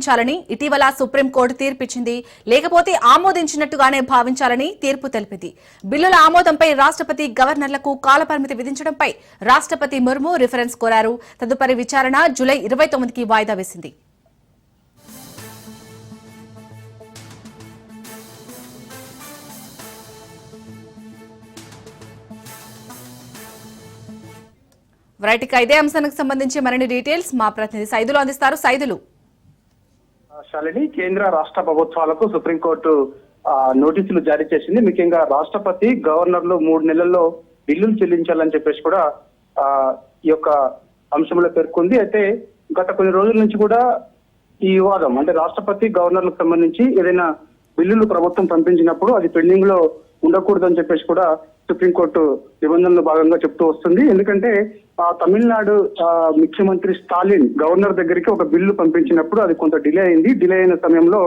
చాలని ఇటీవల సుప్రీంకోర్టు తీర్పిచ్చింది. లేకపోతే ఆమోదించినట్టుగానే భావించాలని తీర్పు తెలిపింది. బిల్లుల ఆమోదంపై రాష్ట్రపతి గవర్నర్లకు కాలపరిమితి విధించడంపై రాష్ట్రపతి ముర్ము రిఫరెన్స్ కోరారు. తదుపరి విచారణ జూలై 29కి వాయిదా వేసింది. రైట్గా ఇదే అంశానికి సంబంధించి మరిన్ని డీటెయిల్స్ మా ప్రతినిధి సైదులు అందిస్తారు. సైదులు శాలిని, కేంద్ర రాష్ట్ర ప్రభుత్వాలకు సుప్రీంకోర్టు నోటీసులు జారీ చేసింది. ముఖ్యంగా రాష్ట్రపతి గవర్నర్లు 3 నెలల్లో బిల్లులు చెల్లించాలని చెప్పేసి కూడా ఈ యొక్క అంశంలో పేర్కొంది. అయితే గత కొన్ని రోజుల నుంచి కూడా ఈ వివాదం అంటే రాష్ట్రపతి గవర్నర్లకు సంబంధించి ఏదైనా బిల్లులు ప్రభుత్వం పంపించినప్పుడు అది పెండింగ్ లో ఉండకూడదని చెప్పేసి కూడా సుప్రీంకోర్టు నిబంధనలో భాగంగా చెప్తూ వస్తుంది. ఎందుకంటే తమిళనాడు ముఖ్యమంత్రి స్టాలిన్ గవర్నర్ దగ్గరికి ఒక బిల్లు పంపించినప్పుడు అది కొంత డిలే అయింది. డిలే అయిన సమయంలో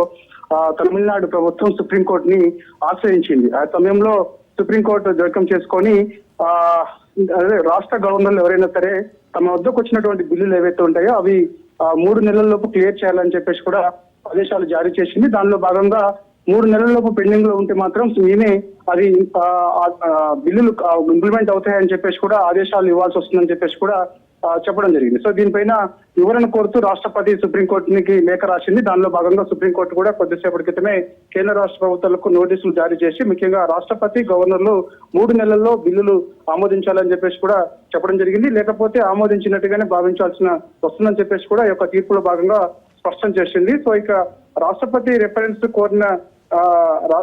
తమిళనాడు ప్రభుత్వం సుప్రీంకోర్టుని ఆశ్రయించింది. ఆ సమయంలో సుప్రీంకోర్టు జోక్యం చేసుకొని అదే రాష్ట్ర గవర్నర్లు ఎవరైనా సరే తమ వద్దకు వచ్చినటువంటి బిల్లులు ఏవైతే ఉంటాయో అవి 3 నెలల్లోపు క్లియర్ చేయాలని చెప్పేసి కూడా ఆదేశాలు జారీ చేసింది. దానిలో భాగంగా 3 నెలల్లోపు పెండింగ్ లో ఉంటే మాత్రం ఈమె అది బిల్లులు ఇంప్లిమెంట్ అవుతాయని చెప్పేసి కూడా ఆదేశాలు ఇవ్వాల్సి వస్తుందని చెప్పేసి కూడా చెప్పడం జరిగింది. సో దీనిపైన వివరణ కోరుతూ రాష్ట్రపతి సుప్రీంకోర్టుకి లేఖ రాసింది. దానిలో భాగంగా సుప్రీంకోర్టు కూడా కొద్దిసేపటి క్రితమే కేంద్ర రాష్ట్ర ప్రభుత్వాలకు నోటీసులు జారీ చేసి ముఖ్యంగా రాష్ట్రపతి గవర్నర్లు 3 నెలల్లో బిల్లులు ఆమోదించాలని చెప్పేసి కూడా చెప్పడం జరిగింది. లేకపోతే ఆమోదించినట్టుగానే భావించాల్సిన వస్తుందని చెప్పేసి కూడా ఈ యొక్క తీర్పులో భాగంగా స్పష్టం చేసింది. సో ఇక రాష్ట్రపతి రెఫరెన్స్ కోరిన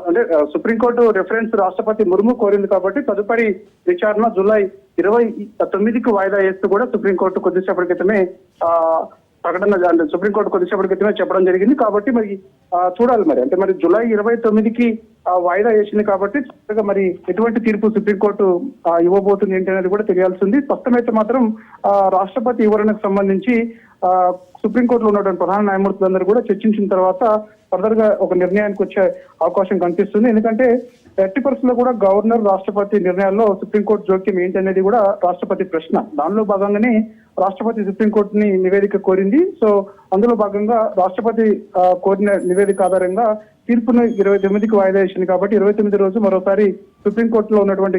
అంటే సుప్రీంకోర్టు రెఫరెన్స్ రాష్ట్రపతి ముర్ము కోరింది కాబట్టి తదుపరి విచారణ జూలై 29కి వాయిదా వేస్తూ కూడా సుప్రీంకోర్టు కొద్దిసేపటి క్రితమే ప్రకటన సుప్రీంకోర్టు కొద్దిసేపటి క్రితమే చెప్పడం జరిగింది. కాబట్టి మరి చూడాలి మరి అంటే మరి జూలై 29కి వాయిదా వేసింది కాబట్టి మరి ఎటువంటి తీర్పు సుప్రీంకోర్టు ఇవ్వబోతుంది ఏంటి అనేది కూడా తెలియాల్సింది. స్పష్టమైతే మాత్రం రాష్ట్రపతి వివరణకు సంబంధించి సుప్రీంకోర్టులో ఉన్నటువంటి ప్రధాన న్యాయమూర్తులందరూ కూడా చర్చించిన తర్వాత ఫర్దర్ గా ఒక నిర్ణయానికి వచ్చే అవకాశం కనిపిస్తుంది. ఎందుకంటే ఎట్టి పరిస్థితుల్లో కూడా గవర్నర్ రాష్ట్రపతి నిర్ణయాల్లో సుప్రీంకోర్టు జోక్యం ఏంటనేది కూడా రాష్ట్రపతి ప్రశ్న. దానిలో భాగంగానే రాష్ట్రపతి సుప్రీంకోర్టుని నివేదిక కోరింది. సో అందులో భాగంగా రాష్ట్రపతి కోరిన నివేదిక ఆధారంగా తీర్పును 29కి వాయిదా వేసింది. కాబట్టి 29 రోజు మరోసారి సుప్రీంకోర్టులో ఉన్నటువంటి